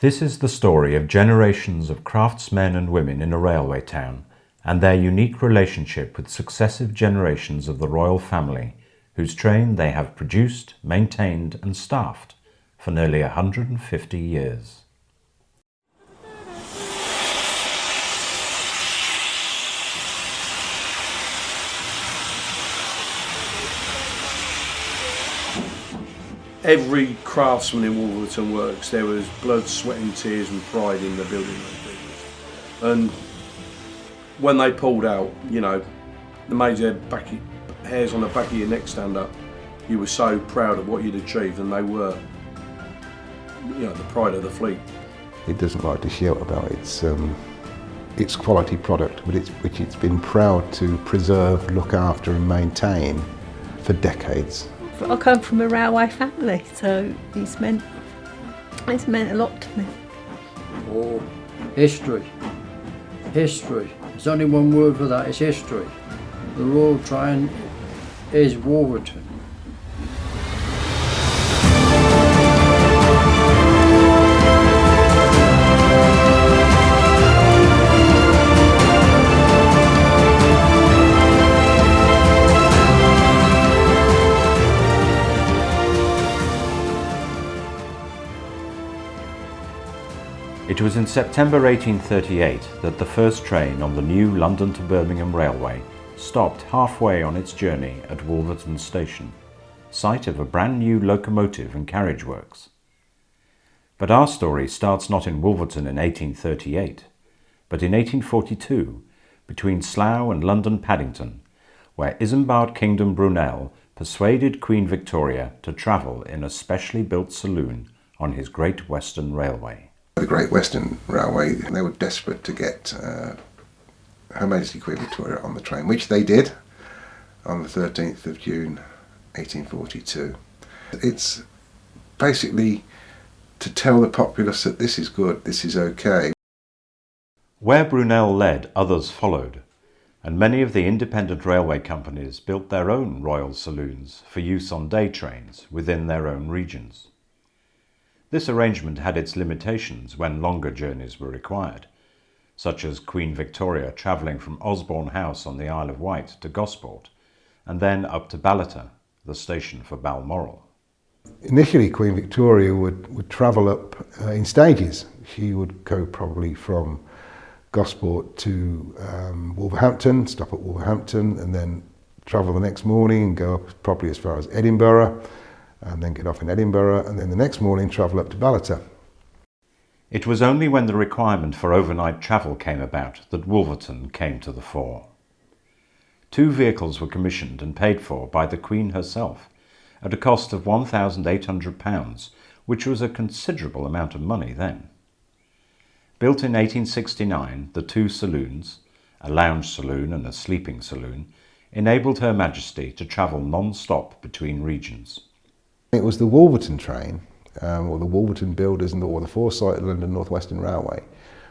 This is the story of generations of craftsmen and women in a railway town and their unique relationship with successive generations of the royal family, whose train they have produced, maintained and staffed for nearly 150 years. Every craftsman in Wolverton Works, there was blood, sweat and tears and pride in the building those buildings. And when they pulled out, you know, they made their hairs on the back of your neck stand up. You were so proud of what you'd achieved, and they were, you know, the pride of the fleet. It doesn't like to shout about its quality product, but which it's been proud to preserve, look after and maintain for decades. I come from a railway family, so it's meant a lot to me. Oh, history. History. There's only one word for that, it's history. The Royal Train is Wolverton. It was in September 1838 that the first train on the new London to Birmingham Railway stopped halfway on its journey at Wolverton Station, site of a brand new locomotive and carriage works. But our story starts not in Wolverton in 1838, but in 1842, between Slough and London Paddington, where Isambard Kingdom Brunel persuaded Queen Victoria to travel in a specially built saloon on his Great Western Railway. The Great Western Railway, they were desperate to get Her Majesty Queen Victoria on the train, which they did on the 13th of June 1842. It's basically to tell the populace that this is good, this is okay. Where Brunel led, others followed, and many of the independent railway companies built their own royal saloons for use on day trains within their own regions. This arrangement had its limitations when longer journeys were required, such as Queen Victoria travelling from Osborne House on the Isle of Wight to Gosport, and then up to Ballater, the station for Balmoral. Initially, Queen Victoria would travel up in stages. She would go probably from Gosport to Wolverhampton, stop at Wolverhampton, and then travel the next morning and go up probably as far as Edinburgh, and then get off in Edinburgh, and then the next morning travel up to Ballater. It was only when the requirement for overnight travel came about that Wolverton came to the fore. 2 vehicles were commissioned and paid for by the Queen herself at a cost of £1,800, which was a considerable amount of money then. Built in 1869, the 2 saloons, a lounge saloon and a sleeping saloon, enabled Her Majesty to travel non-stop between regions. It was the Wolverton train, or the Wolverton builders or the Foresight London North Western Railway,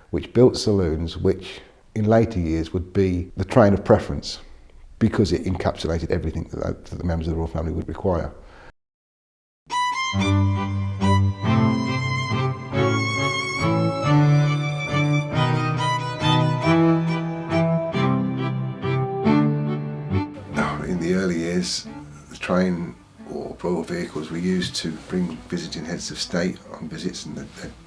which built saloons which in later years would be the train of preference because it encapsulated everything that the members of the royal family would require. In the early years, the train or royal vehicles were used to bring visiting heads of state on visits, and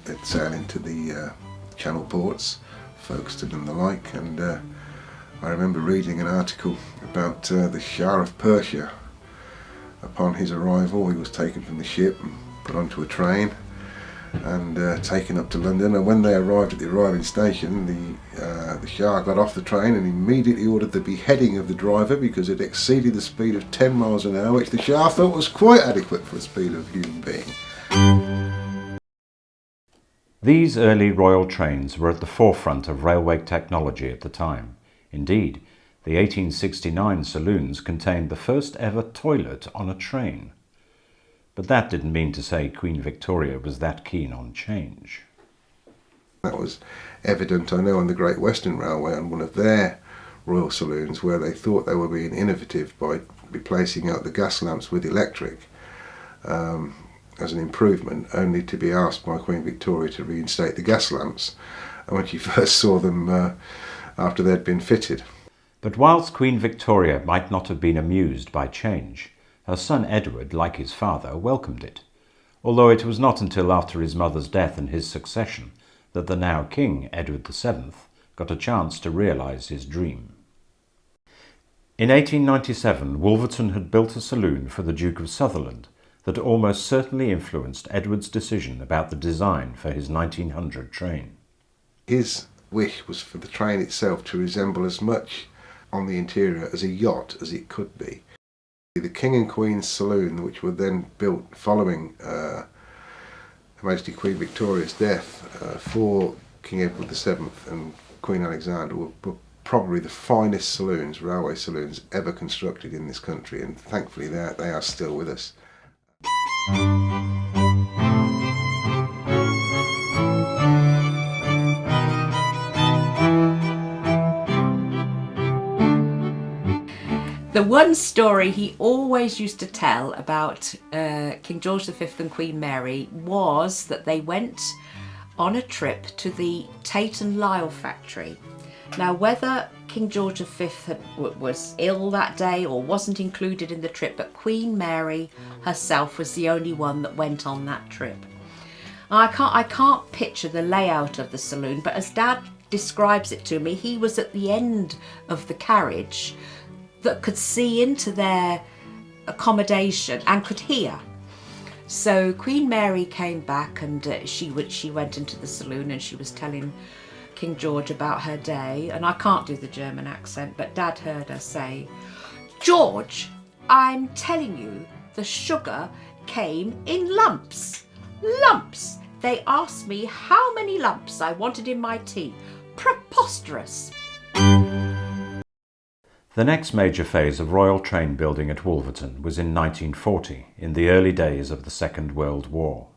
they'd sail into the channel ports, Folkestone and the like. And I remember reading an article about the Shah of Persia. Upon his arrival, he was taken from the ship and put onto a train and taken up to London. And when they arrived at the arriving station, the Shah got off the train and immediately ordered the beheading of the driver because it exceeded the speed of 10 miles an hour, which the Shah thought was quite adequate for the speed of a human being. These early royal trains were at the forefront of railway technology at the time. Indeed, the 1869 saloons contained the first ever toilet on a train. But that didn't mean to say Queen Victoria was that keen on change. That was evident, I know, on the Great Western Railway, on one of their royal saloons, where they thought they were being innovative by replacing out the gas lamps with electric. as an improvement, only to be asked by Queen Victoria to reinstate the gas lamps, and when she first saw them after they'd been fitted. But whilst Queen Victoria might not have been amused by change, her son Edward, like his father, welcomed it, although it was not until after his mother's death and his succession that the now King, Edward VII, got a chance to realise his dream. In 1897, Wolverton had built a saloon for the Duke of Sutherland that almost certainly influenced Edward's decision about the design for his 1900 train. His wish was for the train itself to resemble as much on the interior as a yacht as it could be. The King and Queen's saloon, which were then built following Her Majesty Queen Victoria's death for King Edward VII and Queen Alexandra, were probably the finest saloons, railway saloons, ever constructed in this country, and thankfully they are still with us. The one story he always used to tell about King George V and Queen Mary was that they went on a trip to the Tate and Lyle factory. Now, whether King George V was ill that day or wasn't included in the trip, but Queen Mary herself was the only one that went on that trip. I can't picture the layout of the saloon, but as Dad describes it to me, he was at the end of the carriage that could see into their accommodation and could hear. So Queen Mary came back and she went into the saloon and she was telling King George about her day, and I can't do the German accent, but Dad heard her say, "George, I'm telling you, the sugar came in lumps. Lumps! They asked me how many lumps I wanted in my tea. Preposterous!" The next major phase of royal train building at Wolverton was in 1940, in the early days of the Second World War.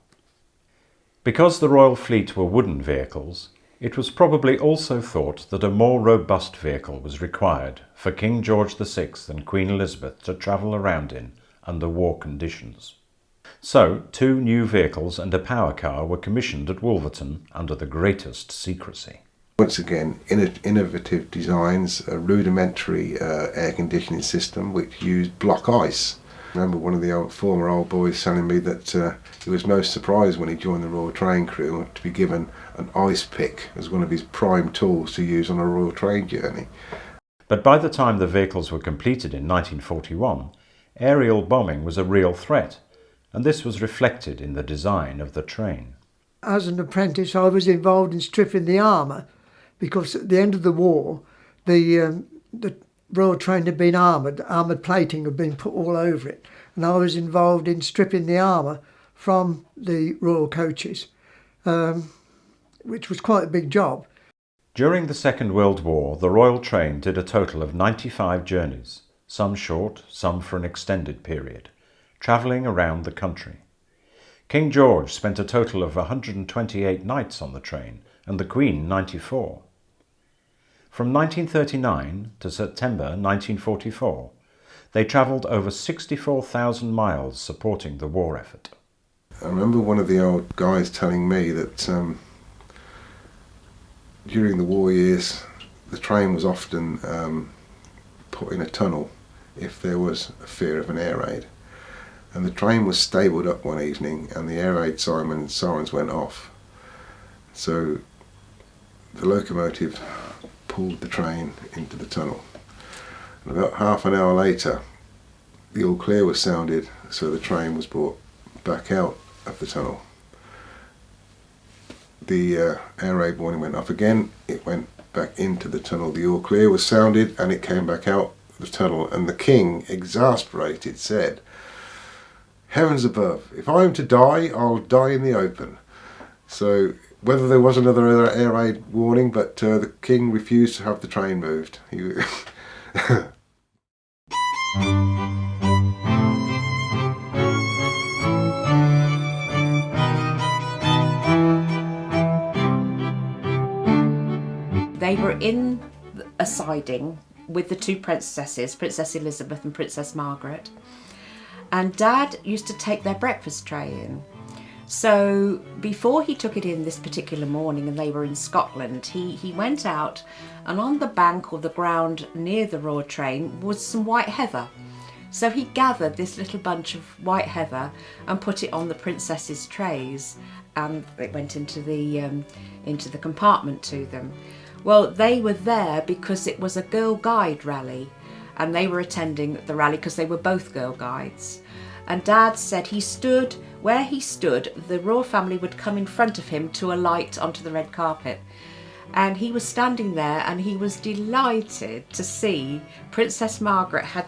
Because the Royal Fleet were wooden vehicles, it was probably also thought that a more robust vehicle was required for King George VI and Queen Elizabeth to travel around in under war conditions. So, 2 new vehicles and a power car were commissioned at Wolverton under the greatest secrecy. Once again, innovative designs, a rudimentary air conditioning system which used block ice. I remember one of the former old boys telling me that he was most surprised when he joined the Royal Train crew to be given an ice pick as one of his prime tools to use on a Royal Train journey. But by the time the vehicles were completed in 1941, aerial bombing was a real threat, and this was reflected in the design of the train. As an apprentice, I was involved in stripping the armour, because at the end of the war, the Royal Train had been armoured plating had been put all over it, and I was involved in stripping the armour from the Royal coaches, which was quite a big job. During the Second World War, the Royal Train did a total of 95 journeys, some short, some for an extended period, travelling around the country. King George spent a total of 128 nights on the train, and the Queen 94. From 1939 to September 1944, they travelled over 64,000 miles supporting the war effort. I remember one of the old guys telling me that during the war years, the train was often put in a tunnel if there was a fear of an air raid. And the train was stabled up one evening and the air raid sirens went off. So the locomotive pulled the train into the tunnel. And about half an hour later, the all clear was sounded, so the train was brought back out of the tunnel. The air raid warning went off again, it went back into the tunnel. The all clear was sounded and it came back out of the tunnel, and the King, exasperated, said, "Heavens above, if I am to die, I'll die in the open." So whether there was another air raid warning, but the King refused to have the train moved. They were in a siding with the 2 princesses, Princess Elizabeth and Princess Margaret, and Dad used to take their breakfast tray in. So before he took it in this particular morning, and they were in Scotland, he went out, and on the bank or the ground near the raw train was some white heather. So he gathered this little bunch of white heather and put it on the princess's trays, and it went into the compartment to them. Well, they were there because it was a Girl Guide rally, and they were attending the rally because they were both Girl Guides. And Dad said where he stood, the royal family would come in front of him to alight onto the red carpet. And he was standing there, and he was delighted to see Princess Margaret had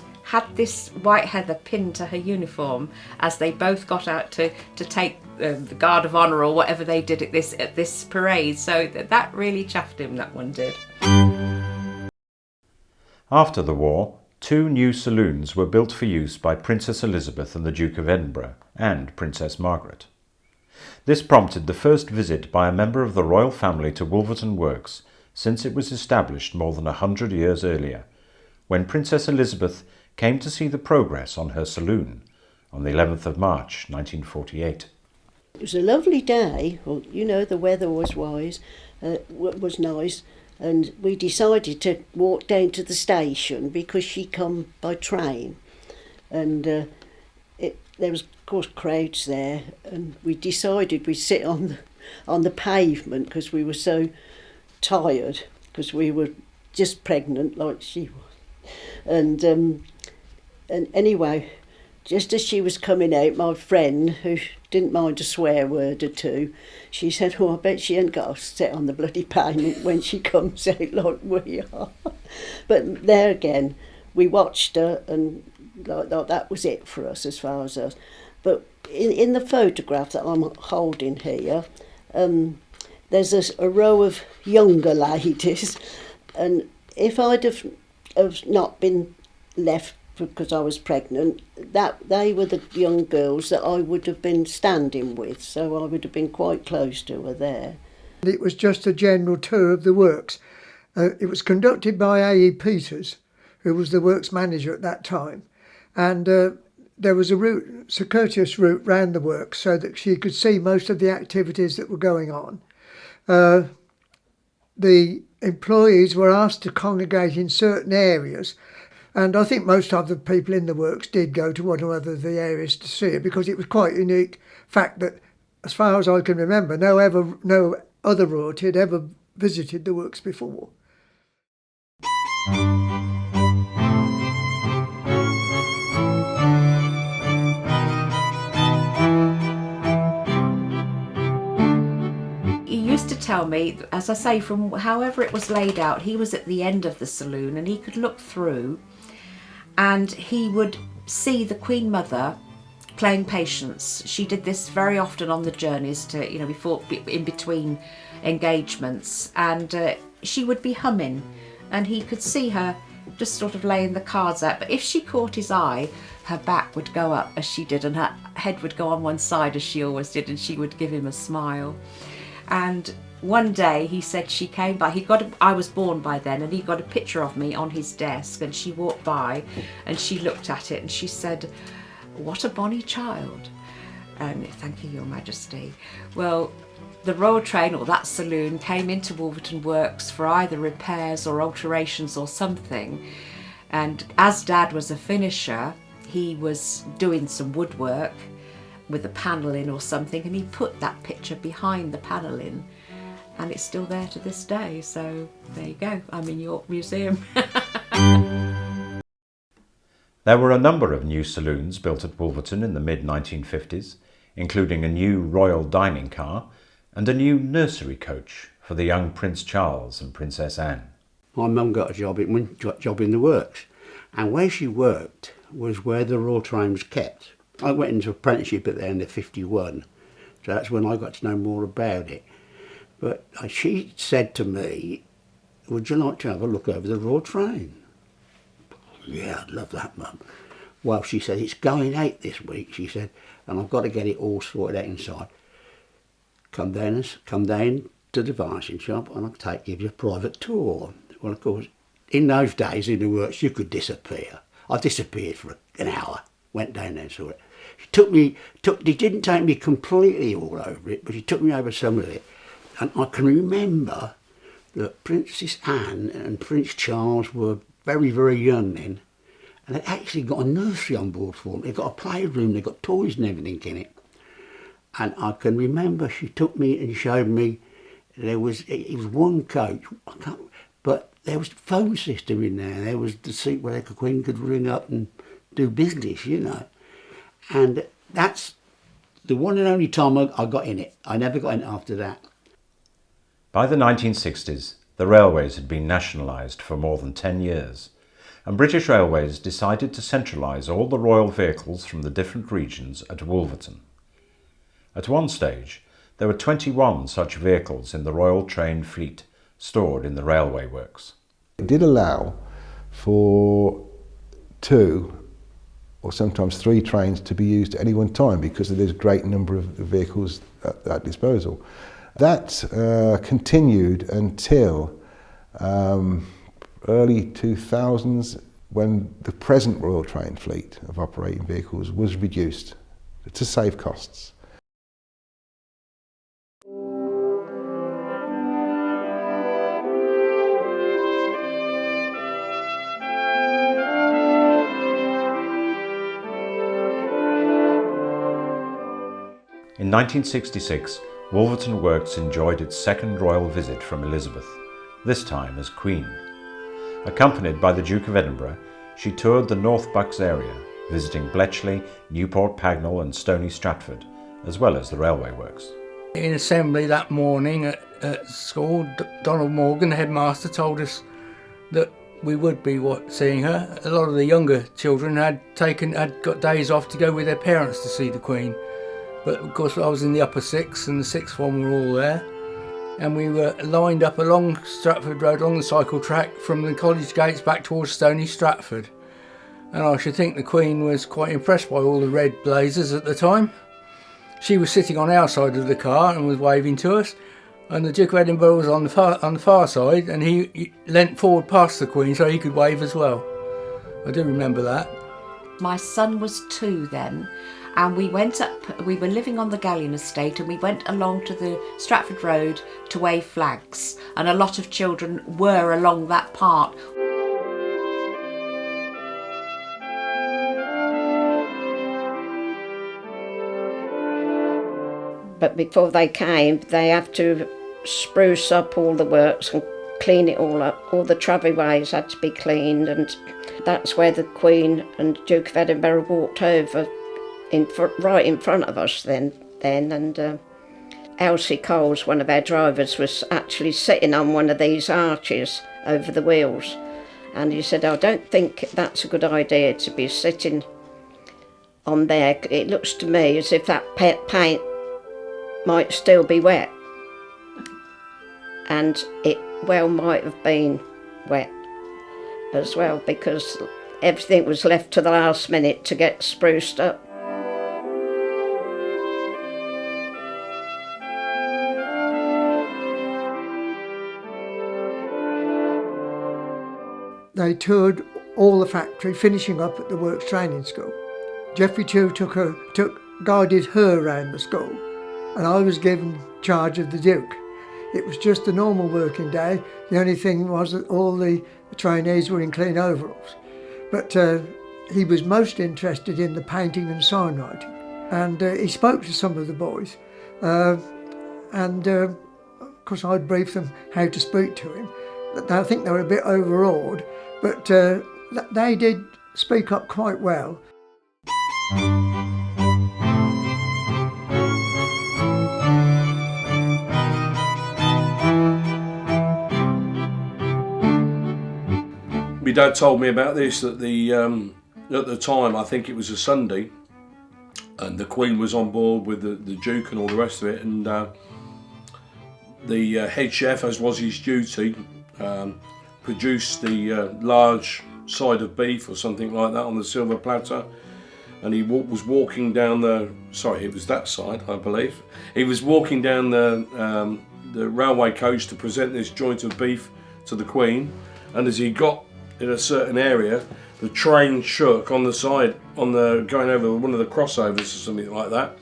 this white heather pinned to her uniform as they both got out to take the Guard of Honour or whatever they did at this parade. So that really chuffed him, that one did. After the war, 2 new saloons were built for use by Princess Elizabeth and the Duke of Edinburgh and Princess Margaret. This prompted the first visit by a member of the royal family to Wolverton Works since it was established more than 100 years earlier, when Princess Elizabeth came to see the progress on her saloon on the 11th of March 1948. It was a lovely day. Well, you know, the weather was was nice, and we decided to walk down to the station because she come by train, and there was of course crowds there, and we decided we'd sit on the pavement because we were so tired, because we were just pregnant like she was, and anyway, just as she was coming out, my friend, who didn't mind a swear word or two, she said, "Oh, I bet she ain't got to sit on the bloody pavement when she comes out like we are." But there again, we watched her, and like that was it for us as far as us. But in the photograph that I'm holding here, there's a row of younger ladies, and if I'd have not been left because I was pregnant, that they were the young girls that I would have been standing with, so I would have been quite close to her there. It was just a general tour of the works. It was conducted by A.E. Peters, who was the works manager at that time, and there was a circuitous route round the works so that she could see most of the activities that were going on. The employees were asked to congregate in certain areas, and I think most of the people in the works did go to one or other of the areas to see it, because it was quite a unique fact that, as far as I can remember, no other royalty had ever visited the works before. He used to tell me, as I say, from however it was laid out, he was at the end of the saloon and he could look through, and he would see the Queen Mother playing Patience. She did this very often on the journeys to, in between engagements, and she would be humming, and he could see her just sort of laying the cards out. But if she caught his eye, her back would go up as she did, and her head would go on one side as she always did, and she would give him a smile. And one day he said she came by, I was born by then, and he got a picture of me on his desk, and she walked by and she looked at it and she said, "What a bonny child." And "Thank you, Your Majesty." Well, the royal train, or that saloon, came into Wolverton Works for either repairs or alterations or something, and as Dad was a finisher, he was doing some woodwork with a panelling or something, and he put that picture behind the panelling, and it's still there to this day. So there you go, I'm in York Museum. There were a number of new saloons built at Wolverton in the mid-1950s, including a new royal dining car and a new nursery coach for the young Prince Charles and Princess Anne. My mum got a job in the works, and where she worked was where the royal train was kept. I went into apprenticeship at the end of '51, so that's when I got to know more about it. But she said to me, "Would you like to have a look over the royal train?" "Yeah, I'd love that, Mum." "Well," she said, "it's going out this week," she said, "and I've got to get it all sorted out inside. Come down to the varnishing shop and I'll give you a private tour." Well, of course, in those days in the works, you could disappear. I disappeared for an hour. went down there and saw it. They didn't take me completely all over it, but he took me over some of it. And I can remember that Princess Anne and Prince Charles were very, very young then. And they actually got a nursery on board for them. They got a playroom, they got toys and everything in it. And I can remember she took me and showed me it was one coach, but there was a phone system in there. There was the seat where the Queen could ring up and do business, you know. And that's the one and only time I got in it. I never got in it after that. By the 1960s, the railways had been nationalised for more than 10 years, and British Railways decided to centralise all the royal vehicles from the different regions at Wolverton. At one stage, there were 21 such vehicles in the Royal Train fleet stored in the railway works. It did allow for 2 or sometimes 3 trains to be used at any one time because of this great number of vehicles at disposal. That continued until early 2000s, when the present Royal Train fleet of operating vehicles was reduced to save costs. In 1966, Wolverton Works enjoyed its second royal visit from Elizabeth, this time as Queen. Accompanied by the Duke of Edinburgh, she toured the North Bucks area, visiting Bletchley, Newport Pagnell and Stony Stratford, as well as the railway works. In assembly that morning at school, Donald Morgan, the headmaster, told us that we would be seeing her. A lot of the younger children had got days off to go with their parents to see the Queen. But of course I was in the upper 6th and the 6th form were all there. And we were lined up along Stratford Road, along the cycle track from the college gates back towards Stony Stratford. And I should think the Queen was quite impressed by all the red blazers at the time. She was sitting on our side of the car and was waving to us. And the Duke of Edinburgh was on the far side, and he leant forward past the Queen so he could wave as well. I do remember that. My son was 2 then, and we were living on the Gallion estate, and we went along to the Stratford Road to wave flags, and a lot of children were along that part. But before they came, they have to spruce up all the works and clean it all up. All the travelleyways had to be cleaned, and that's where the Queen and Duke of Edinburgh walked over, right in front of us then. And Elsie Coles, one of our drivers, was actually sitting on one of these arches over the wheels. And he said, I don't think that's a good idea to be sitting on there. It looks to me as if that paint might still be wet. And it well might have been wet as well, because everything was left to the last minute to get spruced up. They toured all the factory, finishing up at the Works Training School. Geoffrey Chew guided her around the school, and I was given charge of the Duke. It was just a normal working day. The only thing was that all the trainees were in clean overalls. But he was most interested in the painting and signwriting. And he spoke to some of the boys. And of course I'd briefed them how to speak to him. I think they were a bit overawed, but they did speak up quite well. My dad told me about this, that at the time, I think it was a Sunday, and the Queen was on board with the Duke and all the rest of it, and the head chef, as was his duty, produced the large side of beef or something like that on the silver platter, and he was walking down it was that side, I believe. He was walking down the railway coach to present this joint of beef to the Queen, and as he got in a certain area, the train shook on the side on the going over one of the crossovers or something like that,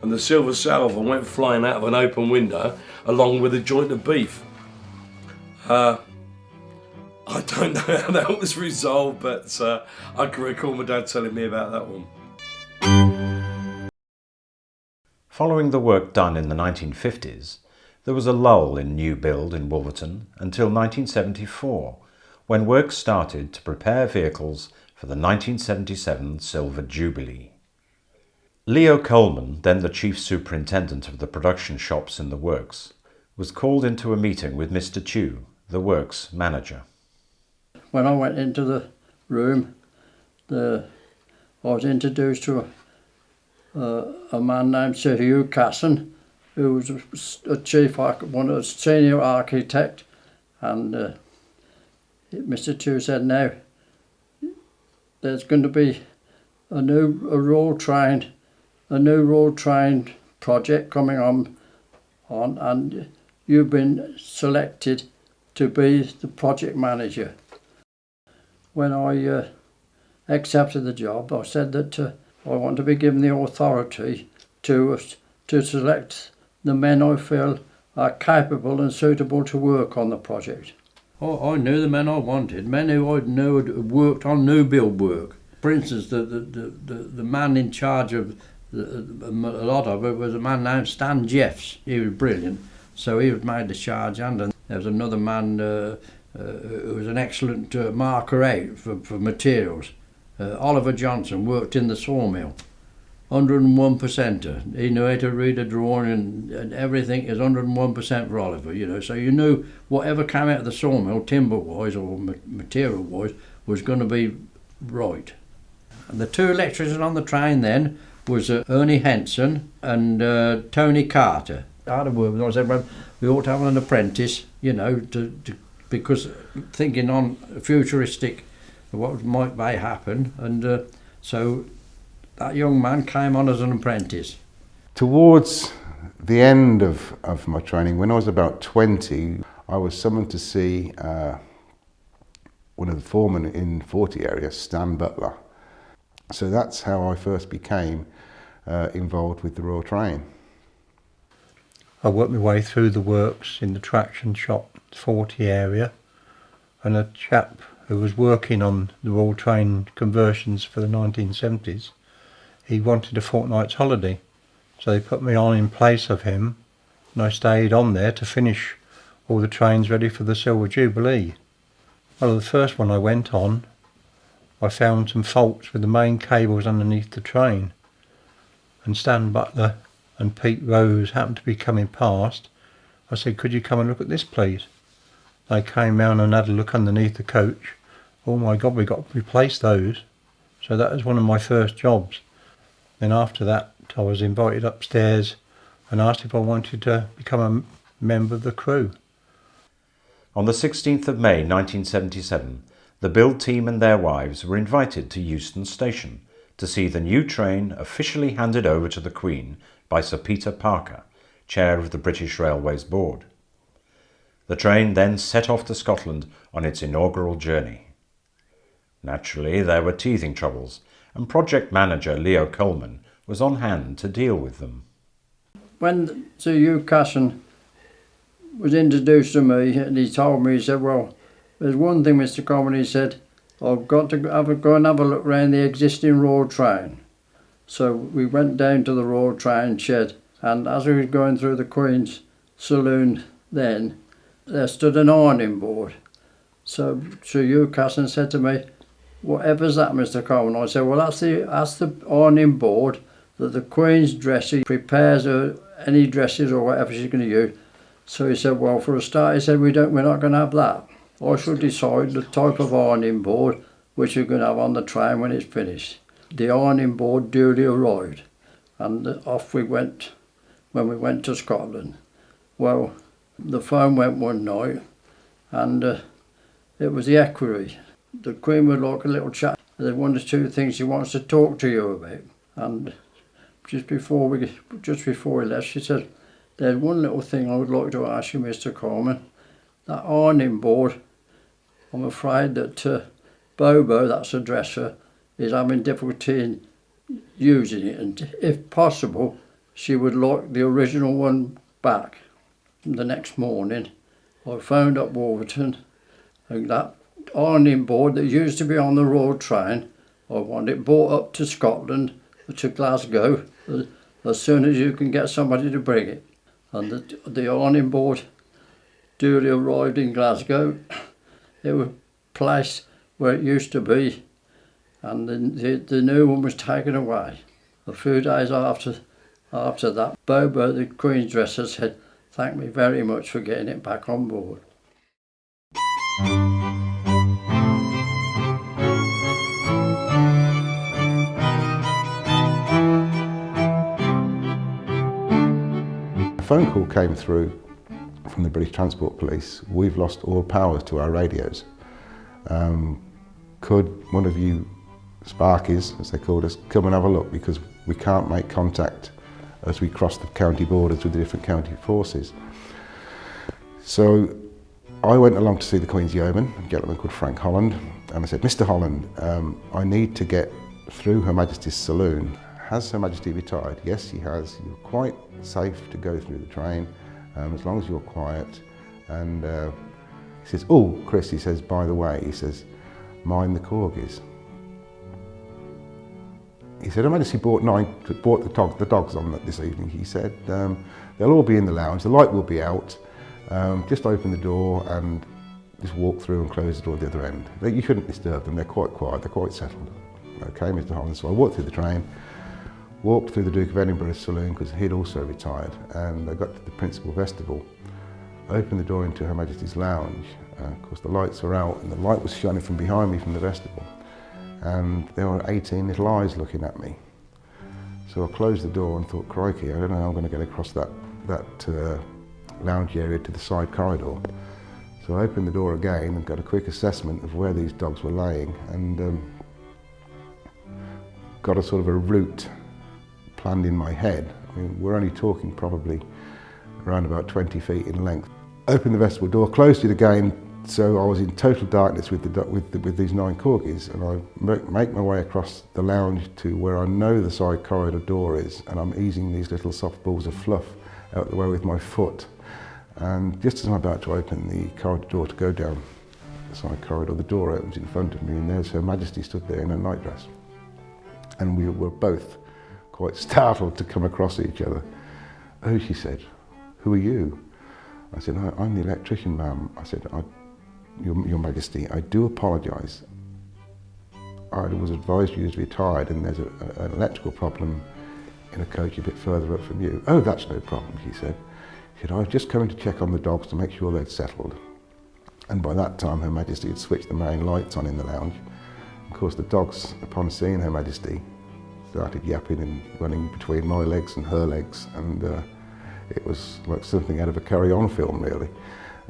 and the silver salver went flying out of an open window along with a joint of beef. I don't know how that was resolved, but I can recall my dad telling me about that one. Following the work done in the 1950s, there was a lull in new build in Wolverton until 1974, when work started to prepare vehicles for the 1977 Silver Jubilee. Leo Coleman, then the chief superintendent of the production shops in the works, was called into a meeting with Mr. Chew, the works manager. When I went into the room, I was introduced to a man named Sir Hugh Casson, who was one of the senior architect, and Mr. Chew said, "Now there's going to be a new road train project coming on, and you've been selected to be the project manager." When I accepted the job, I said that I want to be given the authority to select the men I feel are capable and suitable to work on the project. I knew the men I wanted, men who I knew had worked on new build work. For instance, the man in charge of a lot of it was a man named Stan Jeffs. He was brilliant, so he was made the charge hand, and there was another man who was an excellent marker out for materials. Oliver Johnson worked in the sawmill, 101%er. He knew how to read a drawing, and everything is 101% for Oliver, you know. So you knew whatever came out of the sawmill, timber-wise or material-wise, was going to be right. And the two electricians on the train then was Ernie Henson and Tony Carter. I had a word with them. I said, well, we ought to have an apprentice, you know, because thinking on futuristic, what may happen, and so that young man came on as an apprentice. Towards the end of my training, when I was about 20, I was summoned to see one of the foremen in 40 area, Stan Butler. So that's how I first became involved with the Royal Train. I worked my way through the works in the traction shop, 40 area, and a chap who was working on the Royal Train conversions for the 1970s, he wanted a fortnight's holiday. So they put me on in place of him, and I stayed on there to finish all the trains ready for the Silver Jubilee. Well, the first one I went on, I found some faults with the main cables underneath the train, and Stan Butler and Pete Rose happened to be coming past. I said, could you come and look at this please? They came round and had a look underneath the coach. Oh my God, we got to replace those. So that was one of my first jobs. Then after that, I was invited upstairs and asked if I wanted to become a member of the crew. On the 16th of May 1977, the build team and their wives were invited to Euston Station to see the new train officially handed over to the Queen by Sir Peter Parker, chair of the British Railways Board. The train then set off to Scotland on its inaugural journey. Naturally, there were teething troubles, and project manager Leo Coleman was on hand to deal with them. When Sir Hugh Casson was introduced to me, and he told me, he said, well, there's one thing, Mr. Coleman, he said, I've got to go and have a look round the existing road train. So we went down to the road train shed, and as we were going through the Queen's saloon then, there stood an ironing board. So Sir Hugh Casson said to me, whatever's that, Mr. Coleman? I said, well, that's the ironing board that the Queen's dresser prepares her any dresses or whatever she's going to use. So he said, well, for a start, he said, we're not going to have that. I shall decide the type of ironing board which we're going to have on the train when it's finished. The ironing board duly arrived, and off we went when we went to Scotland. Well, the phone went one night, and it was the equerry. The Queen would like a little chat. There's one or two things she wants to talk to you about. And just before he left, she said, there's one little thing I would like to ask you, Mr. Coleman. That ironing board, I'm afraid that Bobo, that's the dresser, is having difficulty in using it, and if possible, she would like the original one back. The next morning, I phoned up Wolverton, and that ironing board that used to be on the Royal train, I want it brought up to Scotland, to Glasgow, as soon as you can get somebody to bring it. And the ironing board duly arrived in Glasgow. It was a place where it used to be, and the new one was taken away. A few days after that, Bobo, the Queen's dresser, said, "Thank me very much for getting it back on board." A phone call came through from the British Transport Police. We've lost all power to our radios. Could one of you Sparkies, as they called us, come and have a look, because we can't make contact as we cross the county borders with the different county forces. So I went along to see the Queen's Yeoman, a gentleman called Frank Holland, and I said, "Mr. Holland, I need to get through Her Majesty's saloon. Has Her Majesty retired?" "Yes, she has. You're quite safe to go through the train, as long as you're quiet." And he says, "Oh, Chris," he says, "by the way," he says, "mind the corgis." He said, "Her Majesty brought the dogs on this evening." He said, "They'll all be in the lounge, the light will be out. Just open the door and just walk through and close the door at the other end. You shouldn't disturb them, they're quite quiet, they're quite settled." "Okay, Mr. Holland." So I walked through the train, walked through the Duke of Edinburgh's saloon, because he'd also retired, and I got to the principal vestibule, opened the door into Her Majesty's lounge. Of course the lights were out and the light was shining from behind me from the vestibule, and there were 18 little eyes looking at me. So I closed the door and thought, crikey, I don't know how I'm going to get across that lounge area to the side corridor. So I opened the door again and got a quick assessment of where these dogs were laying, and got a sort of a route planned in my head. I mean, we're only talking probably around about 20 feet in length. Opened the vestibule door, closed it again, so I was in total darkness with these 9 corgis, and I make my way across the lounge to where I know the side corridor door is, and I'm easing these little soft balls of fluff out the way with my foot. And just as I'm about to open the corridor door to go down the side corridor, the door opens in front of me, and there's Her Majesty stood there in her nightdress. And we were both quite startled to come across each other. "Oh," she said, "who are you?" I said, "I'm the electrician, ma'am." I said, Your Majesty, I do apologise. I was advised you was retired and there's an electrical problem in a coach a bit further up from you." "Oh, that's no problem," she said. She said, "I was just coming to check on the dogs to make sure they'd settled." And by that time Her Majesty had switched the main lights on in the lounge. Of course the dogs, upon seeing Her Majesty, started yapping and running between my legs and her legs, and it was like something out of a Carry On film, really.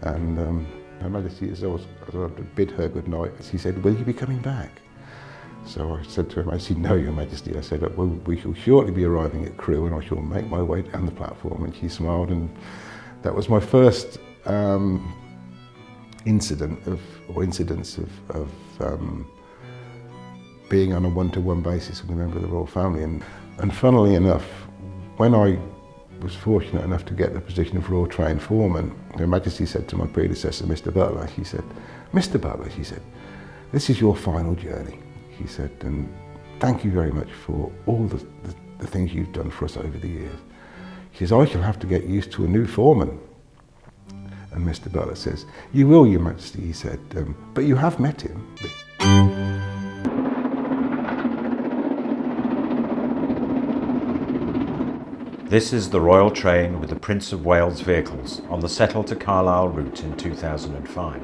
And Her Majesty, as I bid her good night, she said, "Will you be coming back?" So I said to Her Majesty, "No, Your Majesty." I said, "Well, we shall shortly be arriving at Crewe and I shall make my way down the platform." And she smiled, and that was my first incidence of being on a one-to-one basis with a member of the royal family. And funnily enough, when I was fortunate enough to get the position of Royal Train Foreman, Her Majesty said to my predecessor, Mr. Butler, she said, "Mr. Butler," she said, "this is your final journey," she said, "and thank you very much for all the things you've done for us over the years." She says, "I shall have to get used to a new foreman." And Mr. Butler says, "You will, Your Majesty," he said, "but you have met him." This is the royal train with the Prince of Wales vehicles on the Settle to Carlisle route in 2005.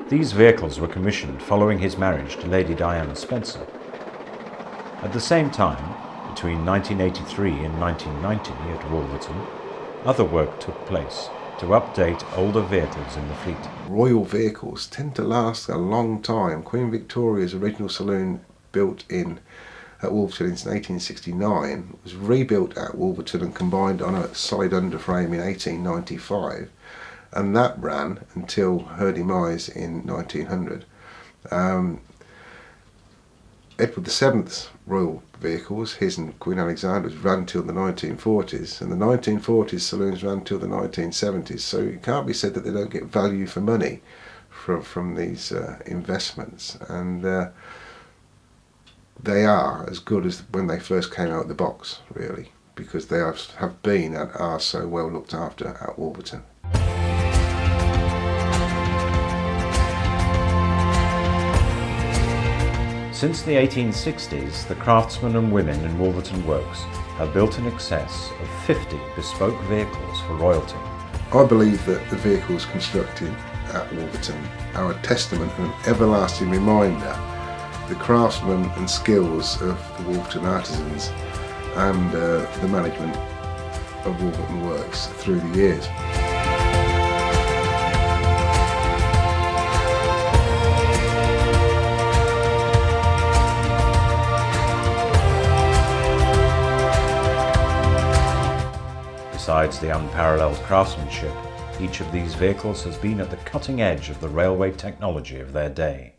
These vehicles were commissioned following his marriage to Lady Diana Spencer. At the same time, between 1983 and 1990 at Wolverton, other work took place to update older vehicles in the fleet. Royal vehicles tend to last a long time. Queen Victoria's original saloon, built at Wolverton in 1869, was rebuilt at Wolverton and combined on a side underframe in 1895, and that ran until her demise in 1900. Edward VII's royal vehicles, his and Queen Alexandra's, ran till the 1940s, and the 1940s saloons ran till the 1970s. So it can't be said that they don't get value for money from these investments, and they are as good as when they first came out of the box, really, because they have been and are so well looked after at Wolverton. Since the 1860s, the craftsmen and women in Wolverton Works have built in excess of 50 bespoke vehicles for royalty. I believe that the vehicles constructed at Wolverton are a testament and an everlasting reminder the craftsmen and skills of the Wolverton artisans and the management of Wolverton Works through the years. Besides the unparalleled craftsmanship, each of these vehicles has been at the cutting edge of the railway technology of their day.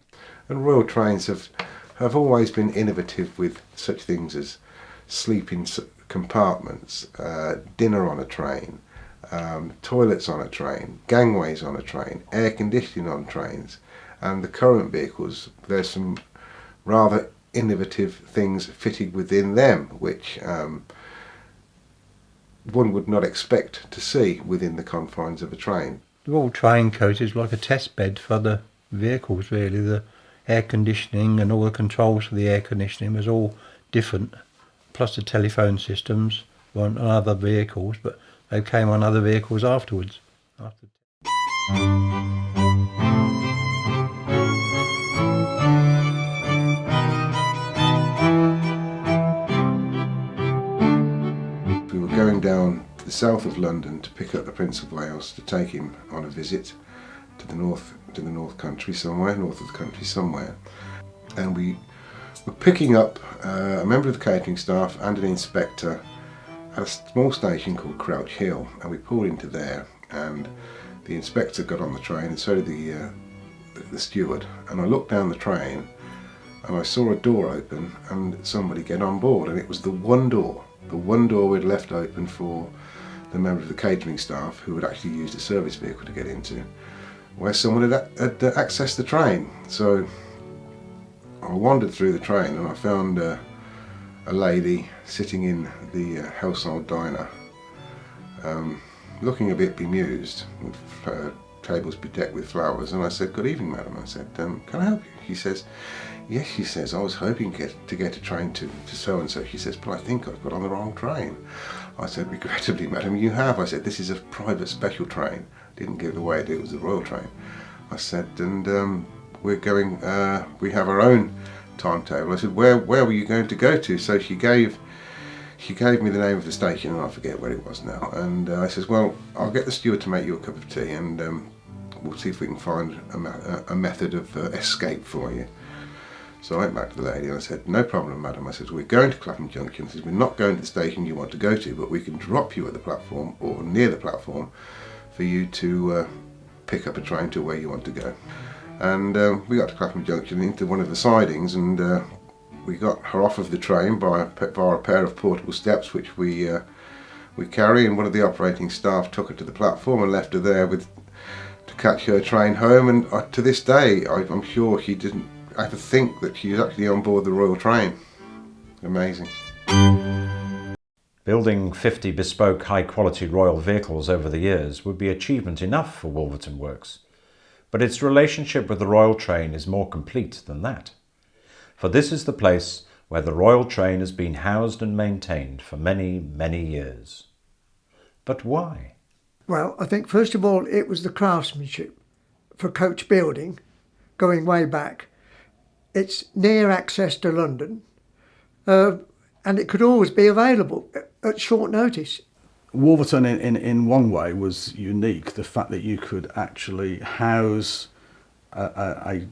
And Royal Trains have always been innovative with such things as sleeping compartments, dinner on a train, toilets on a train, gangways on a train, air conditioning on trains. And the current vehicles, there's some rather innovative things fitted within them, which one would not expect to see within the confines of a train. The Royal Train Coach is like a test bed for the vehicles, really. The air conditioning and all the controls for the air conditioning was all different, plus the telephone systems weren't on other vehicles, but they came on other vehicles afterwards. We were going down to the south of London to pick up the Prince of Wales to take him on a visit to the north country somewhere, north of the country somewhere, and we were picking up a member of the catering staff and an inspector at a small station called Crouch Hill, and we pulled into there, and the inspector got on the train and so did the steward, and I looked down the train and I saw a door open and somebody get on board, and it was the one door we'd left open for the member of the catering staff who had actually used a service vehicle to get into, where someone had accessed the train. So I wandered through the train and I found a lady sitting in the household diner, looking a bit bemused, with tables bedecked with flowers, and I said, "Good evening, madam." I said, "Can I help you?" She says, "Yes," she says, "I was hoping to get a train to so-and-so." She says, "But I think I've got on the wrong train." I said, "Regrettably, madam, you have." I said, "This is a private special train." Didn't give away that it was the Royal Train. I said, "And we're going, we have our own timetable." I said, where were you going to go to?" So she gave me the name of the station, and I forget where it was now. And I says, "Well, I'll get the steward to make you a cup of tea, and we'll see if we can find a method of escape for you." So I went back to the lady and I said, "No problem, madam." I said, "We're going to Clapham Junction." I said, "We're not going to the station you want to go to, but we can drop you at the platform or near the platform for you to pick up a train to where you want to go." And we got to Clapham Junction into one of the sidings, and we got her off of the train via a pair of portable steps which we carry, and one of the operating staff took her to the platform and left her there to catch her train home. And to this day I'm sure she didn't ever think that she was actually on board the Royal Train. Amazing. Building 50 bespoke high-quality royal vehicles over the years would be achievement enough for Wolverton Works, but its relationship with the Royal Train is more complete than that. For this is the place where the Royal Train has been housed and maintained for many, many years. But why? Well, I think first of all it was the craftsmanship for coach building, going way back. It's near access to London, and it could always be available at short notice. Wolverton in one way was unique, the fact that you could actually house a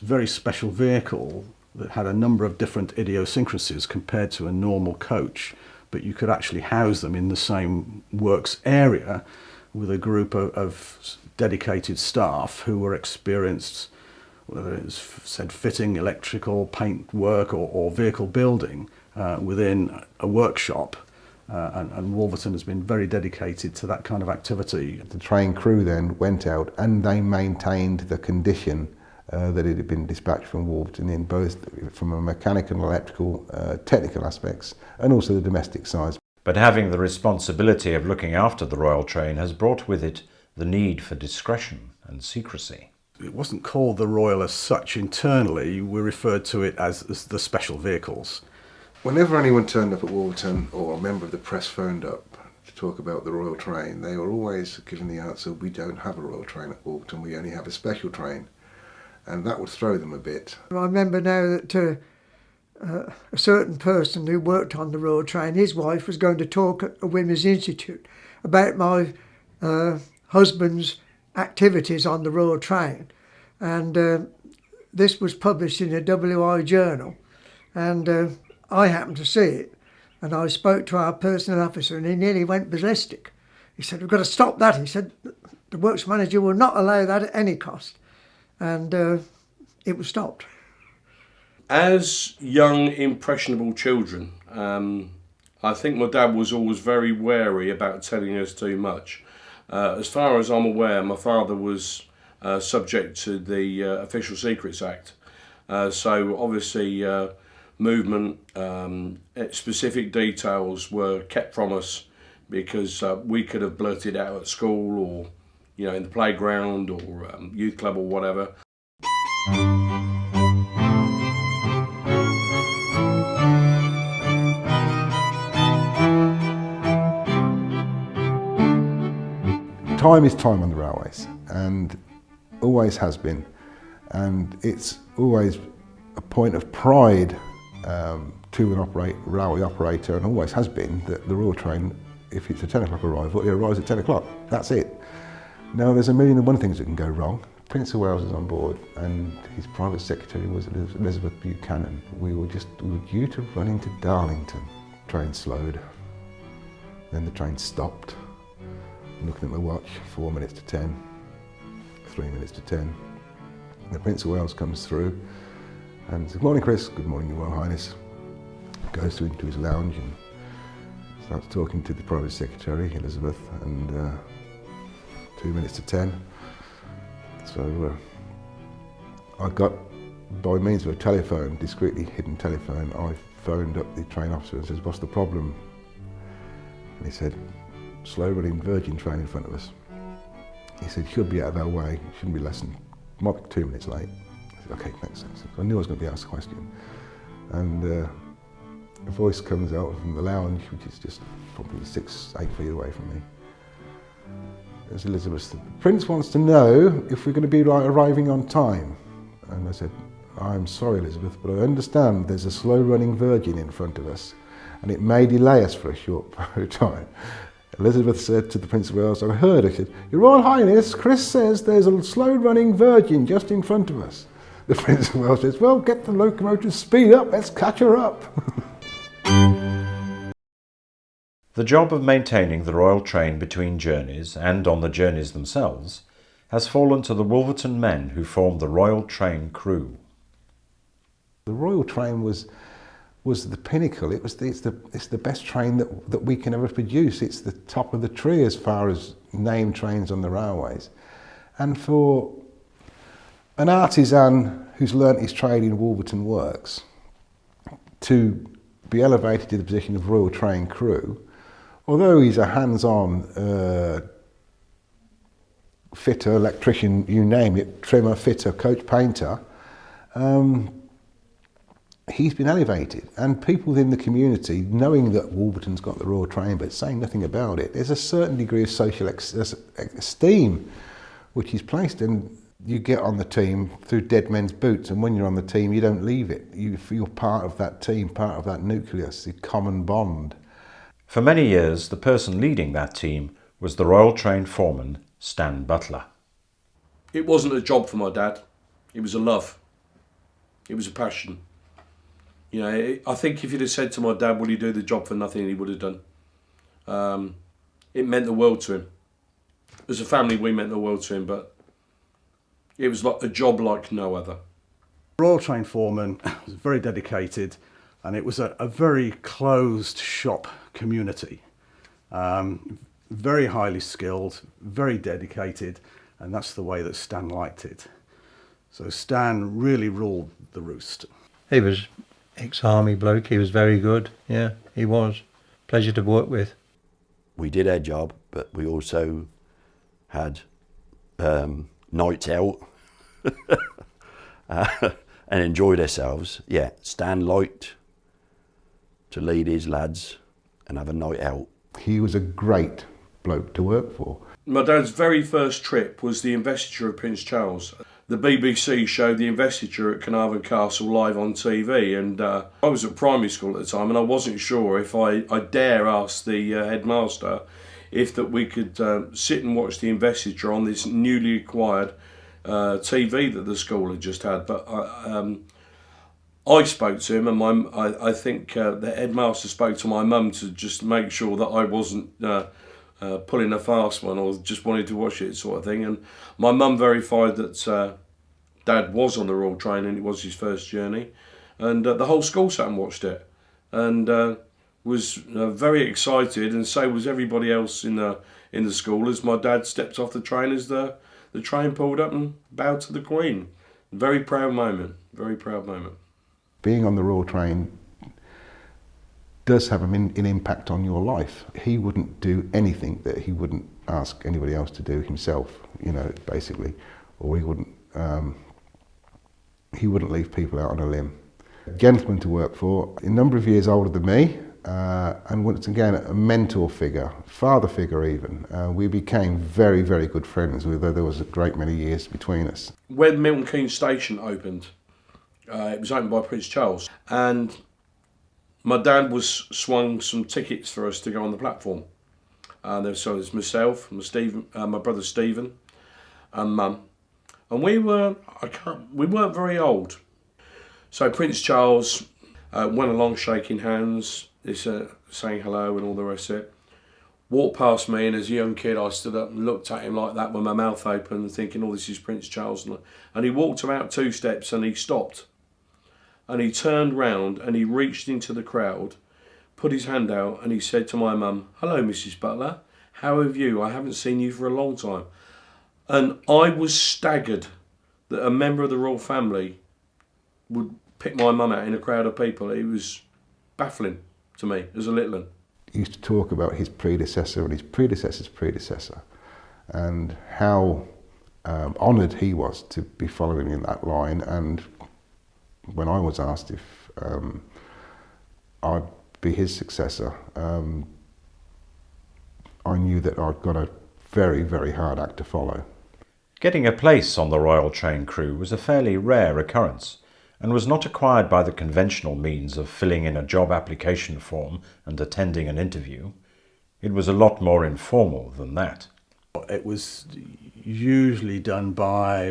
very special vehicle that had a number of different idiosyncrasies compared to a normal coach, but you could actually house them in the same works area with a group of dedicated staff who were experienced whether it's said fitting, electrical, paint work or vehicle building within a workshop. And Wolverton has been very dedicated to that kind of activity. The train crew then went out and they maintained the condition that it had been dispatched from Wolverton in, both from a mechanical and electrical technical aspects and also the domestic side. But having the responsibility of looking after the Royal Train has brought with it the need for discretion and secrecy. It wasn't called the Royal as such internally, we referred to it as the special vehicles. Whenever anyone turned up at Wolverton or a member of the press phoned up to talk about the Royal Train, they were always given the answer, we don't have a Royal Train at Wolverton, we only have a special train. And that would throw them a bit. I remember now that a certain person who worked on the Royal Train, his wife was going to talk at a Women's Institute about my husband's activities on the Royal Train. And this was published in a WI journal. And I happened to see it. And I spoke to our personnel officer and he nearly went ballistic. He said, we've got to stop that. He said, the works manager will not allow that at any cost. And it was stopped. As young, impressionable children, I think my dad was always very wary about telling us too much. As far as I'm aware, my father was subject to the Official Secrets Act. So obviously movement, specific details were kept from us because we could have blurted out at school or, you know, in the playground or youth club or whatever. Time is time on the railways, and always has been, and it's always a point of pride to an railway operator, and always has been, that the Royal Train, if it's a 10 o'clock arrival, it arrives at 10 o'clock. That's it. Now, there's a million and one things that can go wrong. Prince of Wales is on board, and his private secretary was Elizabeth Buchanan. We were due to run into Darlington. Train slowed, then the train stopped. I'm looking at my watch, 4 minutes to 10, 3 minutes to 10. The Prince of Wales comes through and says, good morning, Chris. Good morning, Your Royal Highness. Goes into his lounge and starts talking to the private secretary, Elizabeth, and 2 minutes to 10. So I got, by means of a telephone, discreetly hidden telephone, I phoned up the train officer and says, what's the problem? And he said, slow running Virgin train in front of us. He said, should be out of our way, shouldn't be less than, might be 2 minutes late. I said, okay, thanks. I knew I was going to be asked a question. And a voice comes out from the lounge, which is just probably 6-8 feet away from me. It was Elizabeth. The Prince wants to know if we're going to be arriving on time. And I said, I'm sorry, Elizabeth, but I understand there's a slow running Virgin in front of us and it may delay us for a short period of time. Elizabeth said to the Prince of Wales, I heard, I said, Your Royal Highness, Chris says there's a slow-running Virgin just in front of us. The Prince of Wales says, well, get the locomotive speed up, let's catch her up. The job of maintaining the Royal Train between journeys and on the journeys themselves has fallen to the Wolverton men who formed the Royal Train crew. The Royal Train was the pinnacle. It's the best train that we can ever produce. It's the top of the tree as far as named trains on the railways. And for an artisan who's learnt his trade in Wolverton Works to be elevated to the position of Royal Train crew, although he's a hands-on fitter, electrician, you name it, trimmer, fitter, coach, painter, he's been elevated, and people within the community, knowing that Wolverton's got the Royal Train but saying nothing about it, there's a certain degree of social esteem which is placed, and you get on the team through dead men's boots, and when you're on the team you don't leave it. You feel part of that team, part of that nucleus, the common bond. For many years, the person leading that team was the Royal Train foreman, Stan Butler. It wasn't a job for my dad, it was a love, it was a passion. You know, I think if you'd have said to my dad, would he do the job for nothing, he would have done. It meant the world to him. As a family, we meant the world to him, but It was like a job like no other. Royal Train foreman was very dedicated, and it was a very closed shop community. Very highly skilled, very dedicated, and that's the way that Stan liked it. So Stan really ruled the roost. He was ex-army bloke, he was very good, yeah, he was. Pleasure to work with. We did our job, but we also had nights out and enjoyed ourselves. Yeah, Stan liked to lead his lads and have a night out. He was a great bloke to work for. My dad's very first trip was the investiture of Prince Charles. The BBC showed the investiture at Carnarvon Castle live on TV, and I was at primary school at the time, and I wasn't sure if I dare ask the headmaster if that we could sit and watch the investiture on this newly acquired TV that the school had just had. But I spoke to him, and I think the headmaster spoke to my mum to just make sure that I wasn't pulling a fast one or just wanted to watch it, sort of thing. And my mum verified that Dad was on the Royal Train and it was his first journey, and the whole school sat and watched it, and was very excited, and so was everybody else in the school as my dad stepped off the train as the train pulled up and bowed to the Queen. Very proud moment. Very proud moment. Being on the Royal Train does have an impact on your life. He wouldn't do anything that he wouldn't ask anybody else to do himself, you know, basically, or he wouldn't leave people out on a limb. A gentleman to work for, a number of years older than me, and once again a mentor figure, father figure even. We became very, very good friends, although there was a great many years between us. When Milton Keynes Station opened, it was opened by Prince Charles, and my dad was swung some tickets for us to go on the platform. So there's myself, my brother Stephen, and Mum, and we weren't very old. So Prince Charles went along shaking hands, saying hello and all the rest of it. Walked past me, and as a young kid I stood up and looked at him like that with my mouth open, thinking, oh, this is Prince Charles. And he walked about 2 steps and he stopped. And he turned round and he reached into the crowd, put his hand out, and he said to my mum, hello, Mrs. Butler, how have you? I haven't seen you for a long time. And I was staggered that a member of the royal family would pick my mum out in a crowd of people. It was baffling to me as a little one. He used to talk about his predecessor and his predecessor's predecessor, and how honoured he was to be following in that line. And when I was asked if I'd be his successor, I knew that I'd got a very, very hard act to follow. Getting a place on the Royal Train crew was a fairly rare occurrence, and was not acquired by the conventional means of filling in a job application form and attending an interview. It was a lot more informal than that. It was usually done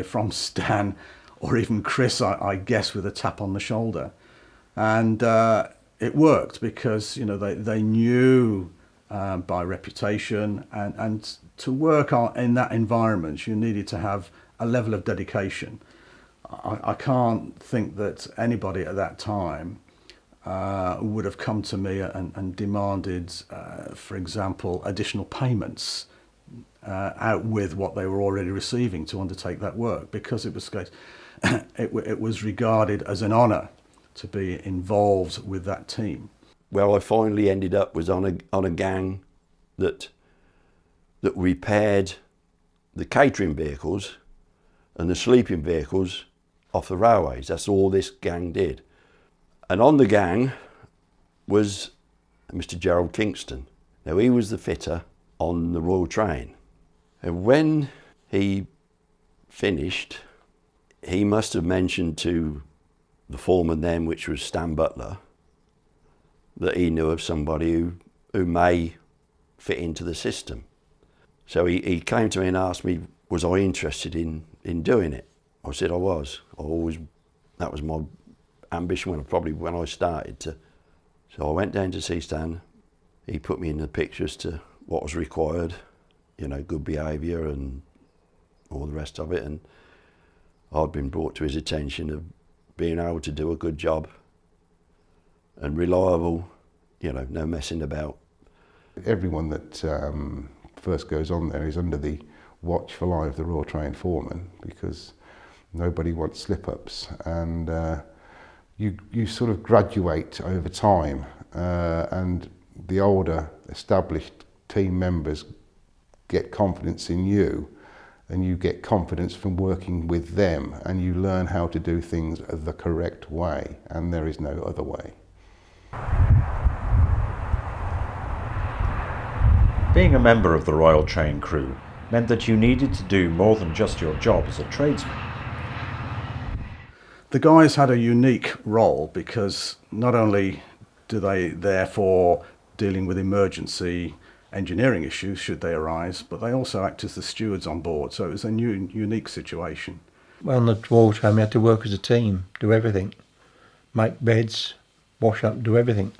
from Stan or even Chris, I guess, with a tap on the shoulder. And it worked because, you know, they knew by reputation, and to work in that environment you needed to have a level of dedication. I can't think that anybody at that time would have come to me and demanded, for example, additional payments out with what they were already receiving to undertake that work, because it was regarded as an honour to be involved with that team. Where I finally ended up was on a gang that repaired the catering vehicles and the sleeping vehicles off the railways. That's all this gang did. And on the gang was Mr. Gerald Kingston. Now, he was the fitter on the Royal Train. And when he finished, he must have mentioned to the foreman then, which was Stan Butler, that he knew of somebody who may fit into the system. So he came to me and asked me, was I interested in doing it? I said I was. That was my ambition when I started to. So I went down to see Stan. He put me in the picture as to what was required, you know, good behaviour and all the rest of it. And I'd been brought to his attention of being able to do a good job and reliable, you know, no messing about. Everyone that first goes on there is under the watchful eye of the Royal Trained Foreman, because nobody wants slip-ups, and you sort of graduate over time, and the older established team members get confidence in you, and you get confidence from working with them, and you learn how to do things the correct way, and there is no other way. Being a member of the Royal Train crew meant that you needed to do more than just your job as a tradesman. The guys had a unique role because not only do they therefore dealing with emergency engineering issues should they arise, but they also act as the stewards on board, so it was a unique situation. Well, on the Royal Train we had to work as a team, do everything, make beds, wash up, do everything,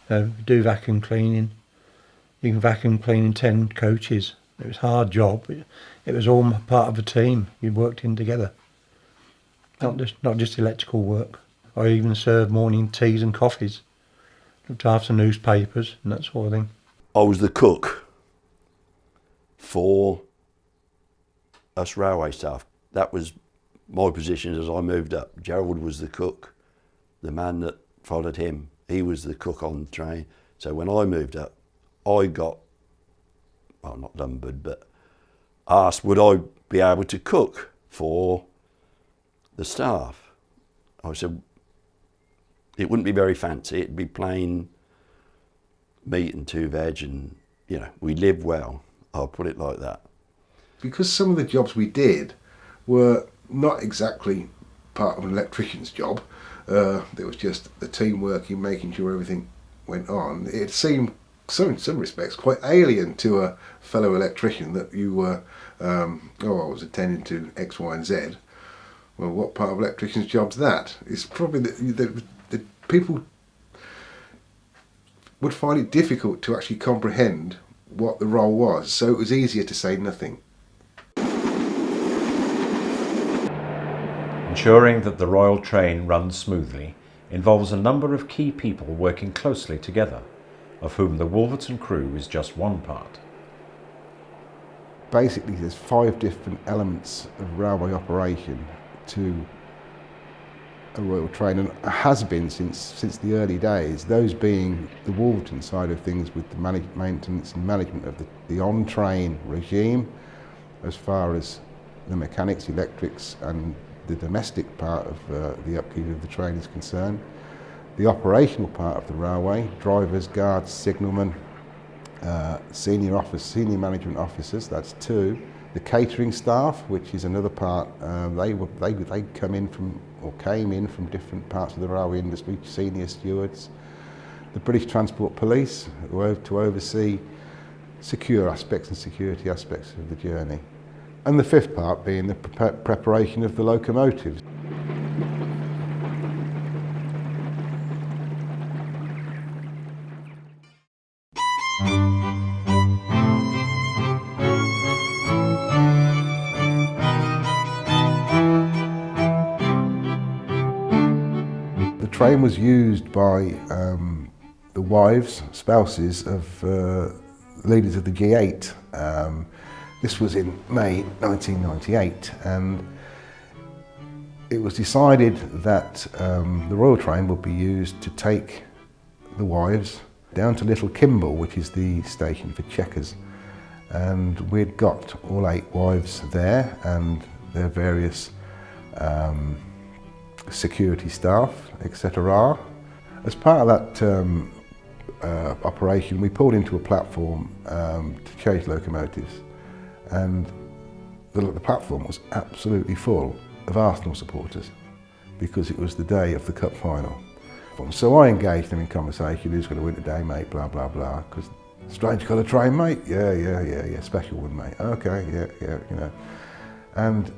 do vacuum cleaning. You can vacuum clean in 10 coaches. It was a hard job. It was all part of a team. You worked in together. Not just electrical work. I even served morning teas and coffees. Looked after newspapers and that sort of thing. I was the cook for us railway staff. That was my position as I moved up. Gerald was the cook. The man that followed him, he was the cook on the train. So when I moved up, I got, well, not numbered, but asked would I be able to cook for the staff. I said it wouldn't be very fancy, it'd be plain meat and 2 veg, and you know, we live well, I'll put it like that. Because some of the jobs we did were not exactly part of an electrician's job, it was just the team working, making sure everything went on. It seemed, in some respects, quite alien to a fellow electrician that you were, I was attending to X, Y and Z. Well, what part of electrician's job's that? It's probably the people would find it difficult to actually comprehend what the role was, so it was easier to say nothing. Ensuring that the Royal Train runs smoothly involves a number of key people working closely together, of whom the Wolverton crew is just one part. Basically, there's 5 different elements of railway operation to a Royal Train, and has been since the early days, those being the Wolverton side of things with the maintenance and management of the on-train regime, as far as the mechanics, electrics and the domestic part of the upkeep of the train is concerned. The operational part of the railway, drivers, guards, signalmen, senior management officers, that's 2. The catering staff, which is another part, they come in from, or came in from different parts of the railway industry, senior stewards. The British Transport Police, to oversee secure aspects and security aspects of the journey. And the 5th part being the preparation of the locomotives. The train was used by the wives, spouses of leaders of the G8. This was in May 1998, and it was decided that the Royal Train would be used to take the wives down to Little Kimble, which is the station for Chequers. And we'd got all 8 wives there and their various security staff, etc. As part of that operation, we pulled into a platform to change locomotives, and the platform was absolutely full of Arsenal supporters because it was the day of the cup final. So I engaged them in conversation. Who's going to win today, mate? Blah blah blah. Because strange colour train, mate. Yeah. Special one, mate. Okay, yeah. You know, and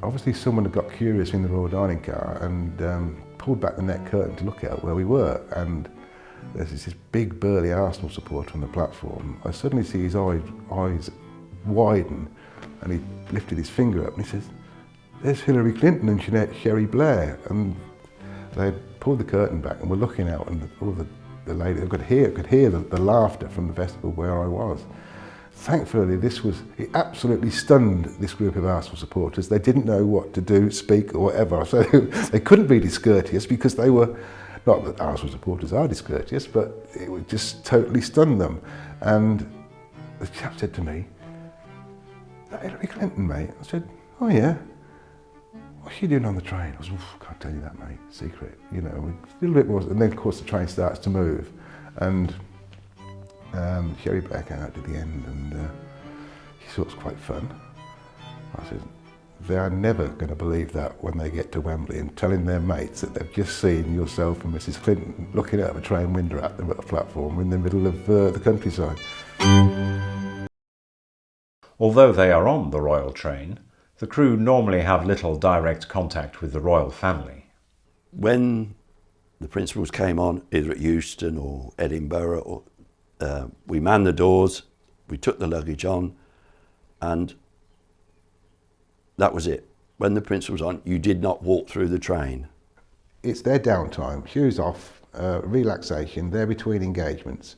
obviously someone had got curious in the Royal Dining Car and pulled back the net curtain to look at where we were, and there's this big burly Arsenal supporter on the platform. I suddenly see his eyes widen, and he lifted his finger up and he says, there's Hillary Clinton and Sherry Blair. And they pulled the curtain back and were looking out, and all the ladies, I could hear the laughter from the festival where I was. Thankfully, it absolutely stunned this group of Arsenal supporters. They didn't know what to do, speak or whatever, so they couldn't be discourteous, because they were, not that Arsenal supporters are discourteous, but it would just totally stun them. And the chap said to me, "Is that Hillary Clinton, mate?" I said, "Oh yeah. What's she doing on the train?" I was, "Can't tell you that, mate, secret." You know, a little bit more, and then of course the train starts to move, and Sherry Blair came out at the end, and she thought it was quite fun. I said, they are never going to believe that when they get to Wembley and telling their mates that they've just seen yourself and Mrs Clinton looking out of a train window at them at a platform in the middle of the countryside. Although they are on the royal train, the crew normally have little direct contact with the royal family. When the principals came on, either at Euston or Edinburgh, or we manned the doors, we took the luggage on, and that was it. When the principal was on, you did not walk through the train. It's their downtime, shoes off, relaxation, they're between engagements.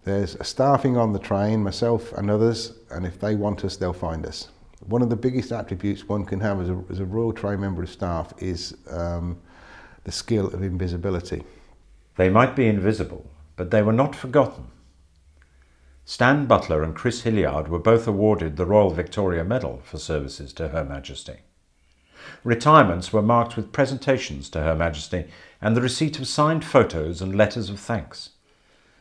There's a staffing on the train, myself and others, and if they want us, they'll find us. One of the biggest attributes one can have as a Royal Train member of staff is the skill of invisibility. They might be invisible, but they were not forgotten. Stan Butler and Chris Hilliard were both awarded the Royal Victoria Medal for services to Her Majesty. Retirements were marked with presentations to Her Majesty and the receipt of signed photos and letters of thanks.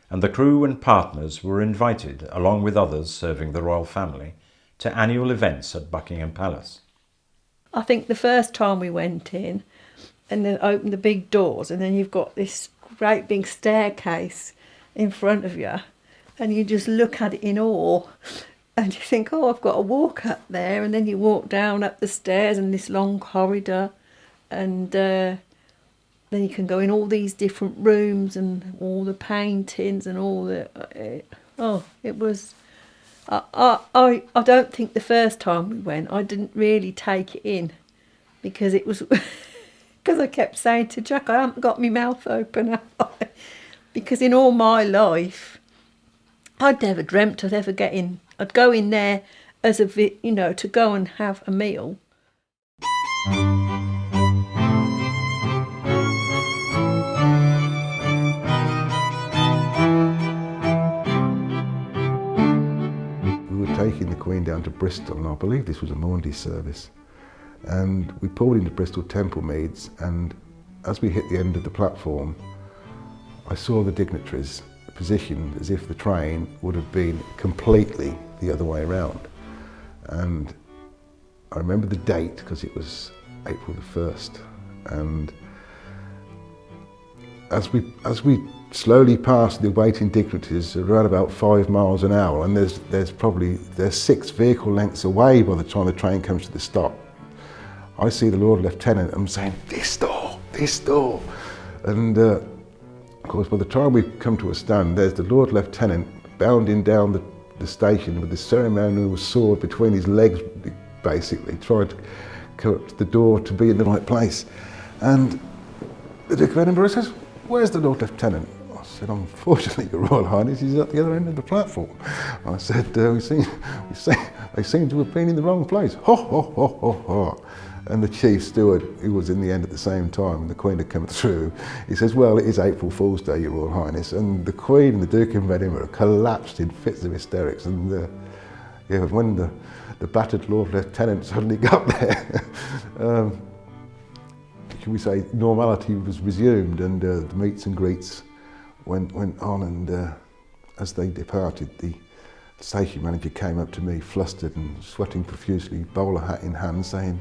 And the crew and partners were invited, along with others serving the royal family, to annual events at Buckingham Palace. I think the first time we went in and they opened the big doors, and then you've got this great big staircase in front of you, and you just look at it in awe, and you think, oh, I've got to walk up there, and then you walk down up the stairs in this long corridor, and then you can go in all these different rooms and all the paintings and all the... it was... I don't think the first time we went, I didn't really take it in, because it was... because I kept saying to Jack, I haven't got my mouth open, have I? Because in all my life, I'd never dreamt I'd ever get in. I'd go in there as to go and have a meal. We were taking the Queen down to Bristol, and I believe this was a Maundy service. And we pulled into Bristol Temple Meads, and as we hit the end of the platform, I saw the dignitaries positioned as if the train would have been completely the other way around. And I remember the date because it was April the 1st. And as we slowly passed the waiting dignitaries around about 5 miles an hour, and there's 6 vehicle lengths away by the time the train comes to the stop, I see the Lord Lieutenant, and I'm saying, this door. And of course, by the time we come to a stand, there's the Lord Lieutenant bounding down the station with the ceremonial sword between his legs, basically, trying to cut the door to be in the right place. And the Duke of Edinburgh says, where's the Lord Lieutenant? I said, unfortunately, Your Royal Highness, he's at the other end of the platform. I said, they seem to have been in the wrong place. Ho, ho, ho, ho, ho. And the chief steward, who was in the end at the same time, and the Queen had come through, he says, well, it is April Fool's Day, Your Royal Highness. And the Queen and the Duke of Edinburgh collapsed in fits of hysterics. And when the battered Lord Lieutenant suddenly got there, can we say, normality was resumed, and the meets and greets went on. And as they departed, the station manager came up to me, flustered and sweating profusely, bowler hat in hand, saying,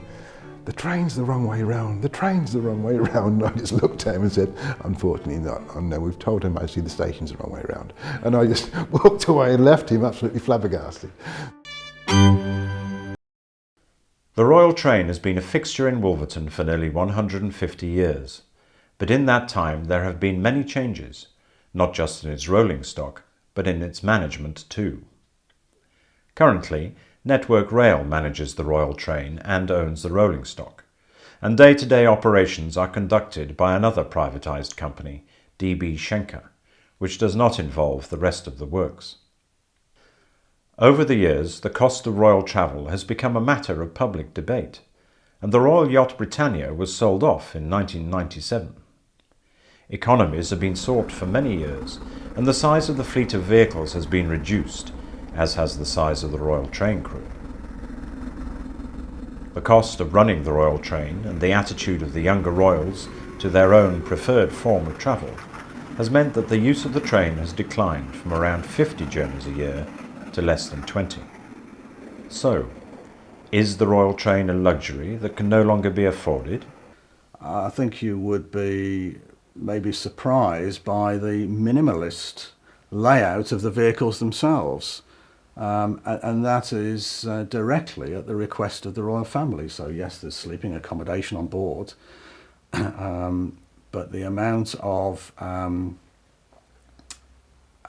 the train's the wrong way round, the train's the wrong way round. And I just looked at him and said, unfortunately not. I know, we've told Her Majesty the station's the wrong way round. And I just walked away and left him absolutely flabbergasted. The Royal Train has been a fixture in Wolverton for nearly 150 years, but in that time there have been many changes, not just in its rolling stock, but in its management too. Currently, Network Rail manages the Royal Train and owns the rolling stock, and day-to-day operations are conducted by another privatised company, DB Schenker, which does not involve the rest of the works. Over the years, the cost of royal travel has become a matter of public debate, and the Royal Yacht Britannia was sold off in 1997. Economies have been sought for many years, and the size of the fleet of vehicles has been reduced, as has the size of the Royal Train crew. The cost of running the Royal Train and the attitude of the younger royals to their own preferred form of travel has meant that the use of the train has declined from around 50 journeys a year to less than 20. So, is the Royal Train a luxury that can no longer be afforded? I think you would be maybe surprised by the minimalist layout of the vehicles themselves. And that is directly at the request of the royal family. So yes, there's sleeping accommodation on board, but the amount of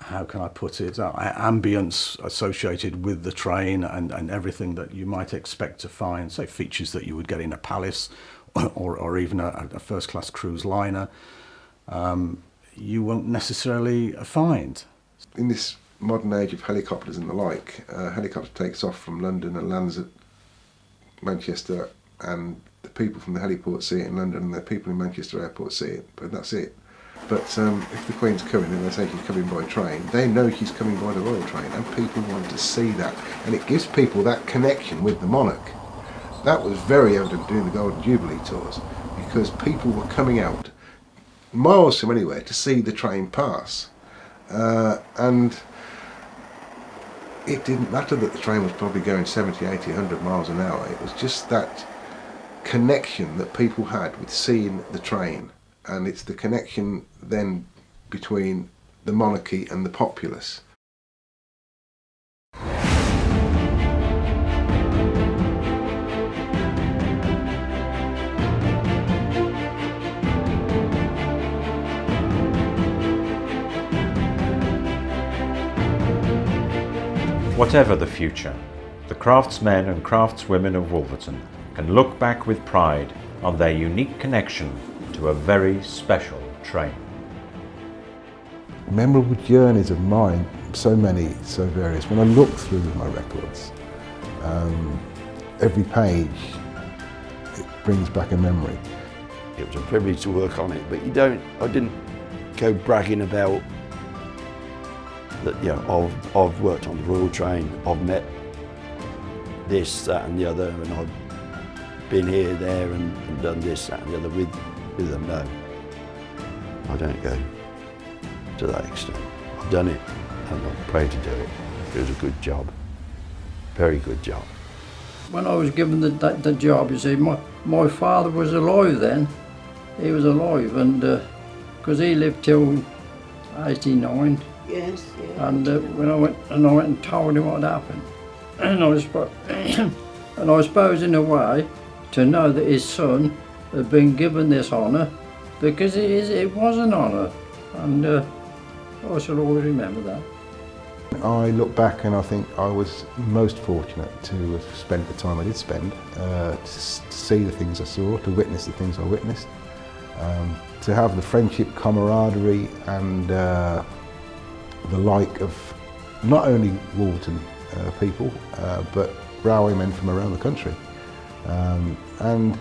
how can I put it, ambience associated with the train and everything that you might expect to find, say features that you would get in a palace or even a first-class cruise liner, you won't necessarily find. In this modern age of helicopters and the like, a helicopter takes off from London and lands at Manchester, and the people from the heliport see it in London and the people in Manchester Airport see it, but that's it. But if the Queen's coming and they say she's coming by train, they know she's coming by the Royal Train, and people want to see that, and it gives people that connection with the monarch. That was very evident during the Golden Jubilee tours, because people were coming out miles from anywhere to see the train pass, and it didn't matter that the train was probably going 70, 80, 100 miles an hour. It was just that connection that people had with seeing the train, and it's the connection then between the monarchy and the populace. Whatever the future, the craftsmen and craftswomen of Wolverton can look back with pride on their unique connection to a very special train. Memorable journeys of mine, so many, so various. When I look through my records, every page, it brings back a memory. It was a privilege to work on it, but I didn't go bragging about that, you know, I've worked on the Royal Train, I've met this, that and the other, and I've been here, there and done this, that and the other with them. No, I don't go to that extent. I've done it and I'm proud to do it. It was a good job, very good job. When I was given the job, you see, my father was alive then. He was alive, and because he lived till 89. Yes, yeah. And when I went and told him what had happened, and I suppose in a way to know that his son had been given this honour, because it was an honour, and I shall always remember that. I look back and I think I was most fortunate to have spent the time I did spend, to see the things I saw, to witness the things I witnessed, to have the friendship, camaraderie and the like of not only Wolverton people, but railwaymen from around the country. And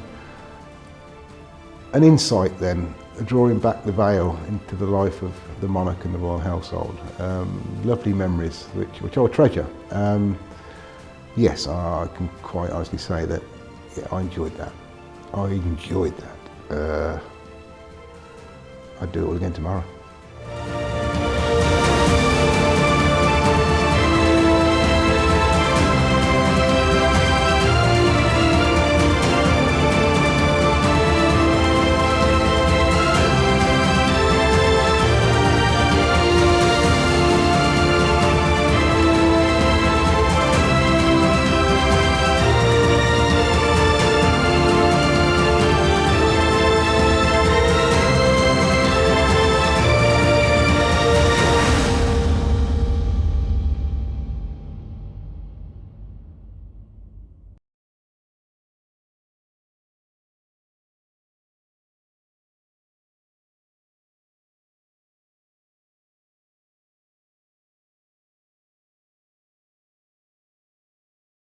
an insight then, drawing back the veil into the life of the monarch and the royal household. Lovely memories which I'll treasure. Yes, I can quite honestly say that I enjoyed that. I enjoyed that. I'd do it all again tomorrow.